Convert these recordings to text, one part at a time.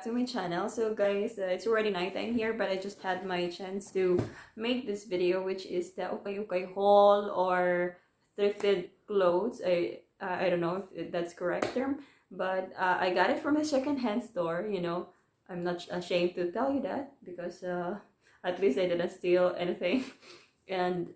to my channel. So guys, it's already nighttime here, but I just had my chance to make this video, which is the Ukay-ukay haul or thrifted clothes. I don't know if that's correct term, but I got it from a second-hand store. You know, I'm not ashamed to tell you that because at least I didn't steal anything. And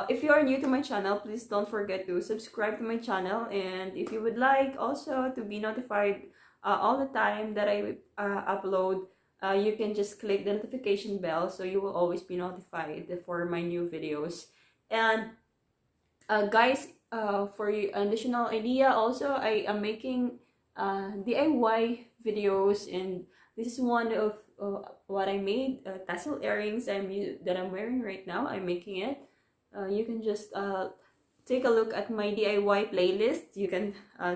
if you are new to my channel, please don't forget to subscribe to my channel, and if you would like also to be notified all the time that I upload, you can just click the notification bell so you will always be notified for my new videos. And guys, for an additional idea also, I am making DIY videos, and this is one of what I made, tassel earrings that I'm wearing right now. I'm making it. You can just take a look at my DIY playlist. You can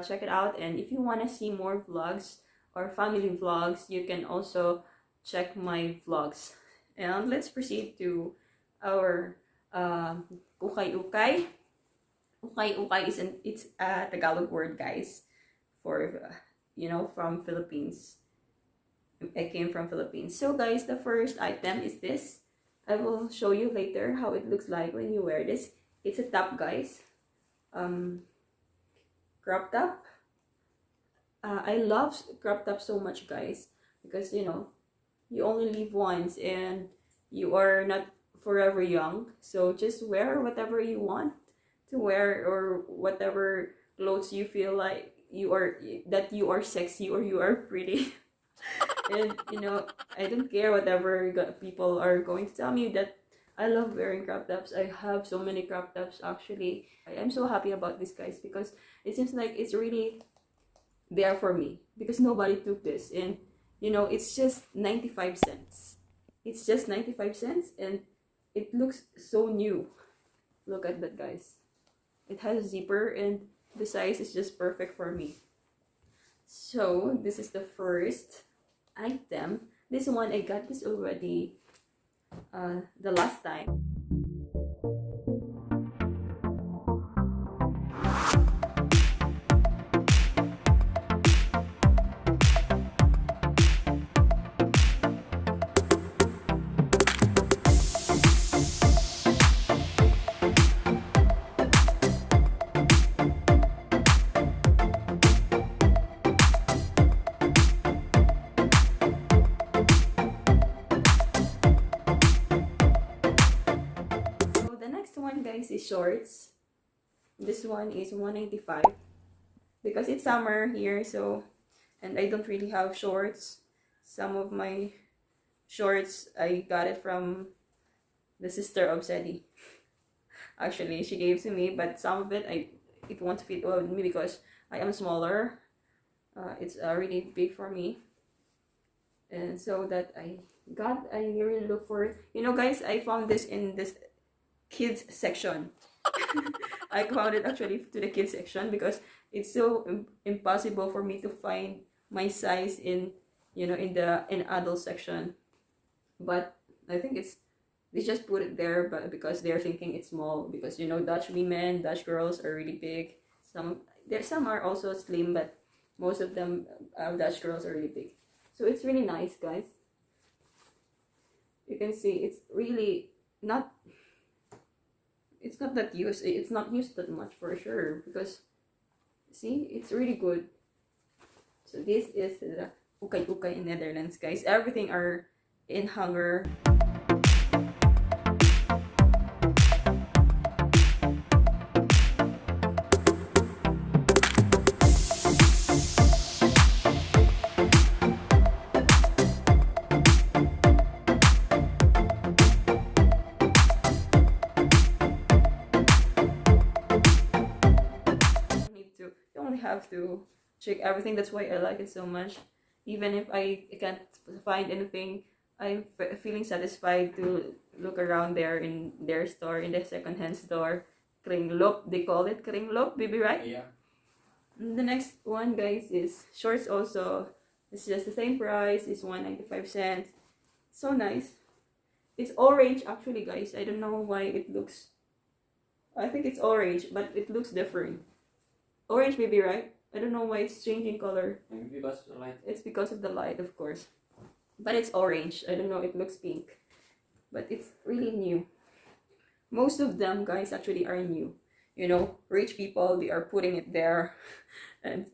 check it out, and if you want to see more vlogs or family vlogs, you can also check my vlogs. And let's proceed to our ukay-ukay. Ukay-ukay it's a Tagalog word, guys, for you know, from Philippines. I came from Philippines. So guys, the first item is this. I will show you later how it looks like when you wear this. It's a top, guys. Crop top. I love crop top so much, guys, because you know, you only live once and you are not forever young. So just wear whatever you want to wear, or whatever clothes you feel like you are sexy or you are pretty. And you know, I don't care whatever people are going to tell me that I love wearing crop tops. I have so many crop tops actually. I'm so happy about this, guys, because it seems like it's really there for me, because nobody took this. And you know, it's just 95 cents. It's just 95 cents, and it looks so new. Look at that, guys. It has a zipper and the size is just perfect for me. So this is the first item. This one, I got this already the last time. Guys, is shorts. This one is 195 because it's summer here, so, and I don't really have shorts. Some of my shorts I got it from the sister of Sedi. Actually, she gave to me, but some of it it won't fit well with me because I am smaller. It's really big for me, and so that I really look for it. You know, guys, I found this in this kids section. I found it actually to the kids section because it's so impossible for me to find my size in, you know, in adult section. But I think they just put it there, but because they're thinking it's small, because you know, Dutch women, Dutch girls are really big. Some are also slim, but most of them Dutch girls are really big. So it's really nice, guys. You can see it's really not. It's not that used. It's not used that much for sure, because see, it's really good. So this is the Ukay-ukay in Netherlands, guys. Everything are in hanger. Have to check everything. That's why I like it so much. Even if I can't find anything, I'm feeling satisfied to look around there in their store, in the second-hand store. Kringlop, they call it kringlop, baby, right? Yeah. And the next one, guys, is shorts also. It's just the same price. It's 195 cents. So nice. It's orange actually, guys. I don't know why it looks, I think it's orange, but it looks different. Orange, baby, right? I don't know why it's changing color. Maybe because of the light. It's because of the light, of course. But it's orange. I don't know, it looks pink. But it's really new. Most of them, guys, actually are new. You know, rich people, they are putting it there. And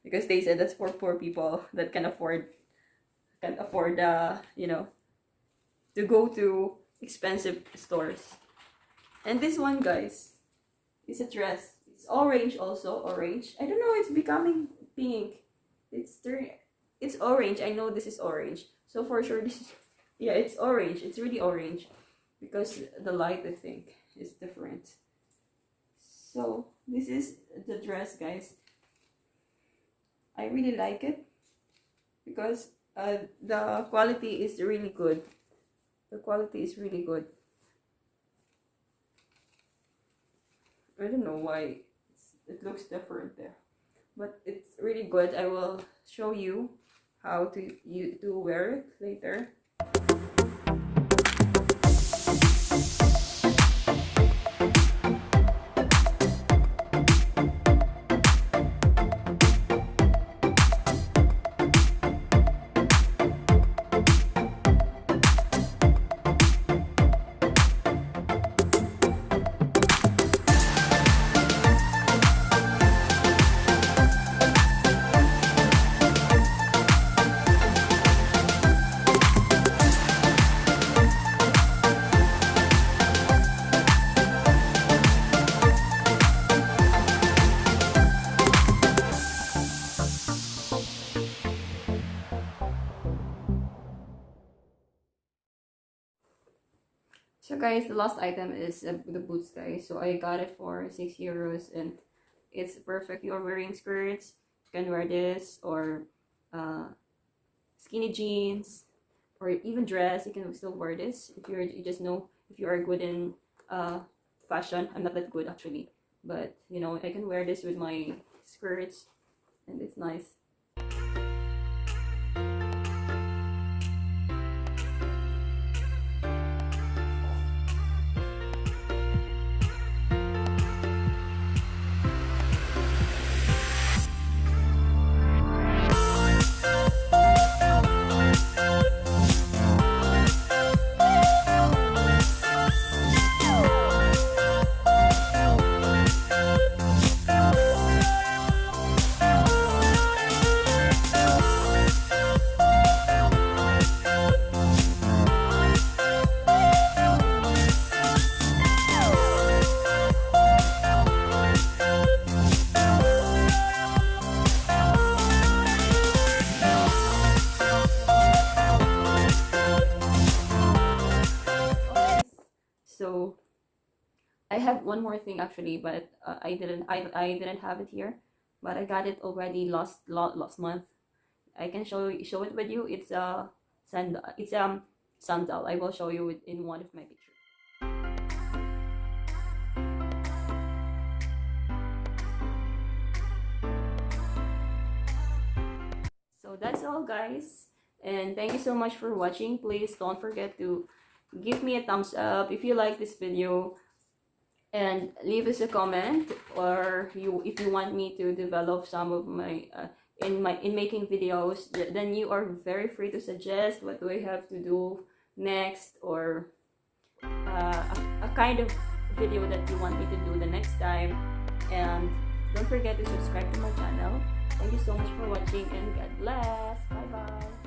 because they said that's for poor people that can't afford, you know, to go to expensive stores. And this one, guys, is a dress. It's orange also, orange. I don't know, it's becoming pink. It's orange. I know this is orange. So for sure this is, yeah, it's orange. It's really orange because the light, I think, is different. So this is the dress, guys. I really like it because the quality is really good. The quality is really good. I don't know why it looks different there, but it's really good. I will show you how to wear it later. So guys, the last item is the boots, guys. So I got it for €6 and it's perfect. You're wearing skirts, you can wear this, or skinny jeans, or even dress. You can still wear this if you just know if you are good in fashion. I'm not that good actually, but you know, I can wear this with my skirts and it's nice. So I have one more thing actually, but I didn't have it here, but I got it already last month. I can show it with you. It's a sandal. I will show you it in one of my pictures. So that's all, guys, and thank you so much for watching. Please don't forget to give me a thumbs up if you like this video, and leave us a comment, or if you want me to develop some of my in making videos, then you are very free to suggest what do I have to do next, or a kind of video that you want me to do the next time. And don't forget to subscribe to my channel. Thank you so much for watching, and God bless. Bye bye.